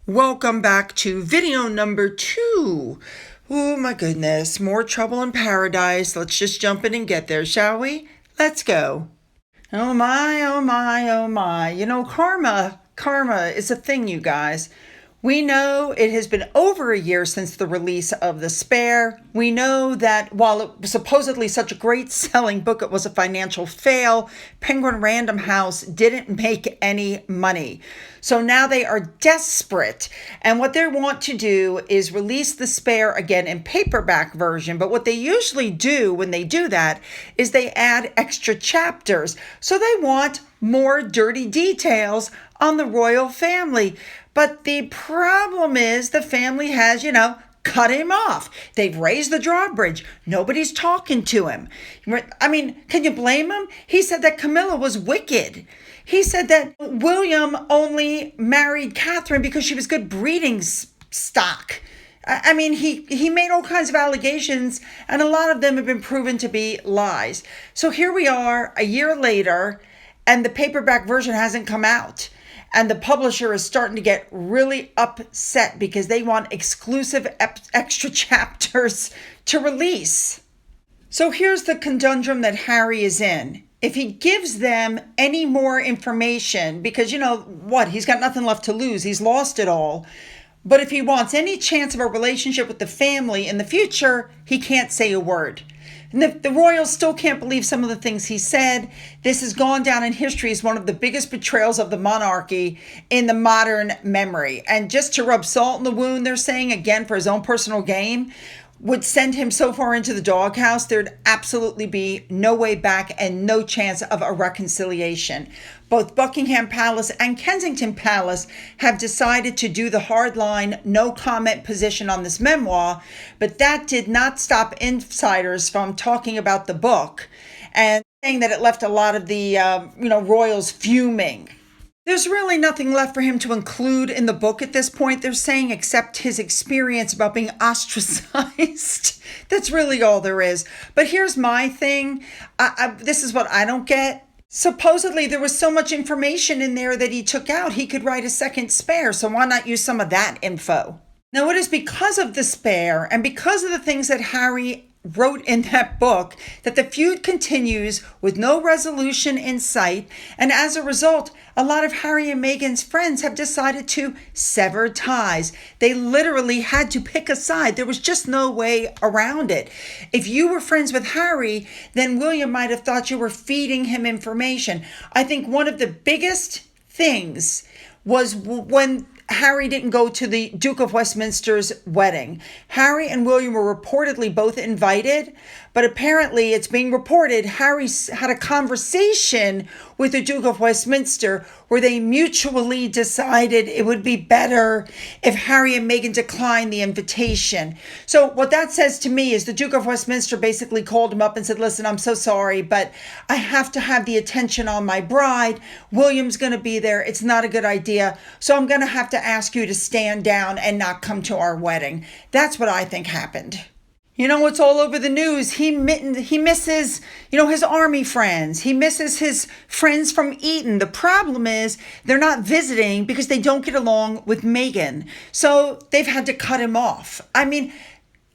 Welcome back to video number 2. Oh my goodness, more trouble in paradise. Let's just jump in and get there, shall we? Let's go. Oh my, oh my, oh my. You know, karma is a thing, you guys. We know it has been over a year since the release of The Spare. We know that while it was supposedly such a great selling book, it was a financial fail. Penguin Random House didn't make any money. So now they are desperate. And what they want to do is release The Spare again in paperback version. But what they usually do when they do that is they add extra chapters. So they want more dirty details on the royal family. But the problem is the family has, cut him off. They've raised the drawbridge. Nobody's talking to him. I mean, can you blame him? He said that Camilla was wicked. He said that William only married Catherine because she was good breeding stock. I mean, he made all kinds of allegations, and a lot of them have been proven to be lies. So here we are a year later, and the paperback version hasn't come out. And the publisher is starting to get really upset because they want exclusive extra chapters to release. So here's the conundrum that Harry is in. If he gives them any more information, because he's got nothing left to lose. He's lost it all. But if he wants any chance of a relationship with the family in the future, he can't say a word. And the royals still can't believe some of the things he said. This has gone down in history as one of the biggest betrayals of the monarchy in the modern memory. And just to rub salt in the wound, they're saying, again, for his own personal gain, would send him so far into the doghouse, there'd absolutely be no way back and no chance of a reconciliation. Both Buckingham Palace and Kensington Palace have decided to do the hardline, no comment position on this memoir, but that did not stop insiders from talking about the book and saying that it left a lot of the royals fuming. There's really nothing left for him to include in the book at this point, they're saying, except his experience about being ostracized. That's really all there is. But here's my thing. This is what I don't get. Supposedly there was so much information in there that he took out, he could write a second spare. So why not use some of that info? Now, it is because of the spare and because of the things that Harry wrote in that book that the feud continues with no resolution in sight. And as a result, a lot of Harry and Meghan's friends have decided to sever ties. They literally had to pick a side. There was just no way around it. If you were friends with Harry, then William might have thought you were feeding him information. I think one of the biggest things was when Harry didn't go to the Duke of Westminster's wedding. Harry and William were reportedly both invited, but apparently it's being reported Harry had a conversation with the Duke of Westminster where they mutually decided it would be better if Harry and Meghan declined the invitation. So what that says to me is the Duke of Westminster basically called him up and said, listen, I'm so sorry, but I have to have the attention on my bride. William's going to be there. It's not a good idea. So I'm going to have to ask you to stand down and not come to our wedding. That's what I think happened. It's all over the news. He misses, his army friends. He misses his friends from Eton. The problem is they're not visiting because they don't get along with Meghan. So they've had to cut him off. I mean,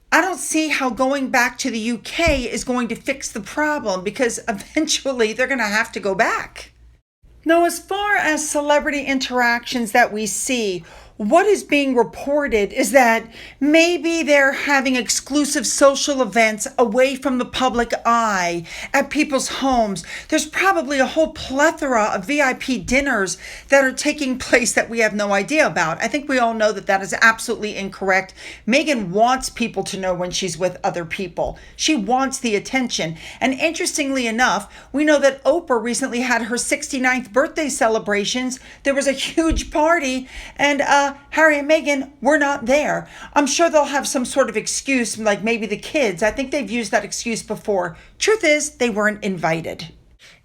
I don't see how going back to the UK is going to fix the problem because eventually they're going to have to go back. Now, as far as celebrity interactions that we see, what is being reported is that maybe they're having exclusive social events away from the public eye at people's homes. There's probably a whole plethora of VIP dinners that are taking place that we have no idea about. I think we all know that that is absolutely incorrect. Meghan wants people to know when she's with other people. She wants the attention. And interestingly enough, we know that Oprah recently had her 69th birthday celebrations. There was a huge party and Harry and Meghan were not there. I'm sure they'll have some sort of excuse, like maybe the kids. I think they've used that excuse before. Truth is, they weren't invited.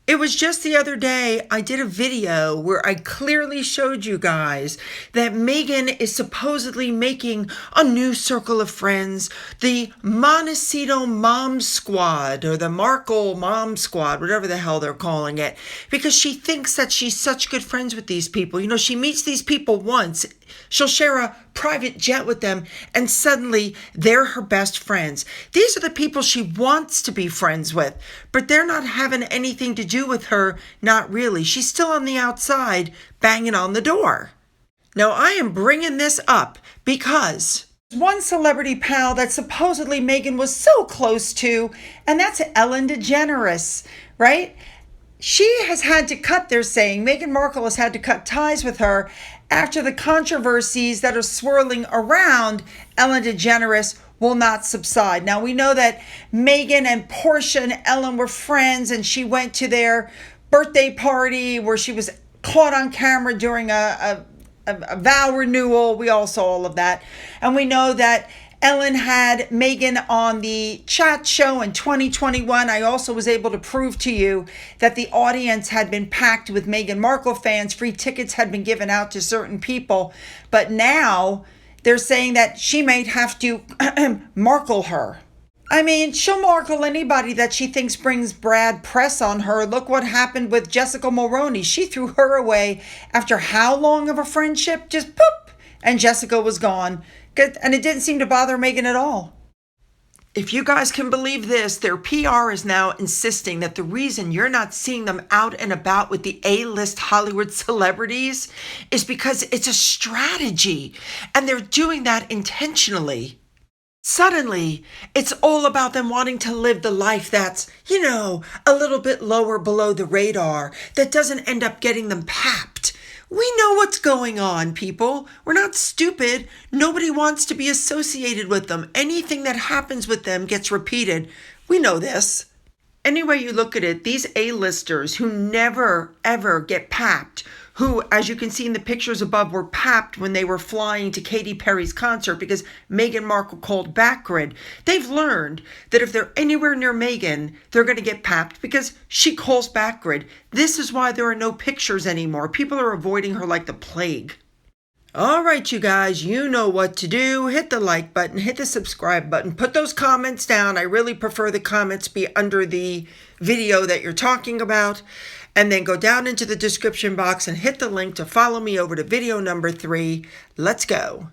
It was just the other day I did a video where I clearly showed you guys that Meghan is supposedly making a new circle of friends, the Montecito Mom Squad or the Markle Mom Squad, whatever the hell they're calling it, because she thinks that she's such good friends with these people. You know, she meets these people once, she'll share a private jet with them, and suddenly they're her best friends. These are the people she wants to be friends with, but they're not having anything to do with her, not really. She's still on the outside, banging on the door. Now, I am bringing this up because one celebrity pal that supposedly Meghan was so close to, and that's Ellen DeGeneres, right? She has had to cut, they're saying, Meghan Markle has had to cut ties with her after the controversies that are swirling around Ellen DeGeneres will not subside. Now, we know that Meghan and Portia and Ellen were friends, and she went to their birthday party where she was caught on camera during a vow renewal. We all saw all of that. And we know that Ellen had Meghan on the chat show in 2021. I also was able to prove to you that the audience had been packed with Meghan Markle fans. Free tickets had been given out to certain people. But now they're saying that she might have to Markle her. I mean, she'll Markle anybody that she thinks brings bad press on her. Look what happened with Jessica Mulroney. She threw her away after how long of a friendship? Just poop! And Jessica was gone. And it didn't seem to bother Meghan at all. If you guys can believe this, their PR is now insisting that the reason you're not seeing them out and about with the A-list Hollywood celebrities is because it's a strategy, and they're doing that intentionally. Suddenly, it's all about them wanting to live the life that's, you know, a little bit lower below the radar, that doesn't end up getting them papped. We know what's going on, people. We're not stupid. Nobody wants to be associated with them. Anything that happens with them gets repeated. We know this. Any way you look at it, these A-listers who never, ever get papped, who, as you can see in the pictures above, were papped when they were flying to Katy Perry's concert because Meghan Markle called back grid. They've learned that if they're anywhere near Meghan, they're going to get papped because she calls back grid. This is why there are no pictures anymore. People are avoiding her like the plague. All right, you guys, you know what to do. Hit the like button, hit the subscribe button, put those comments down. I really prefer the comments be under the video that you're talking about. And then go down into the description box and hit the link to follow me over to video number 3. Let's go.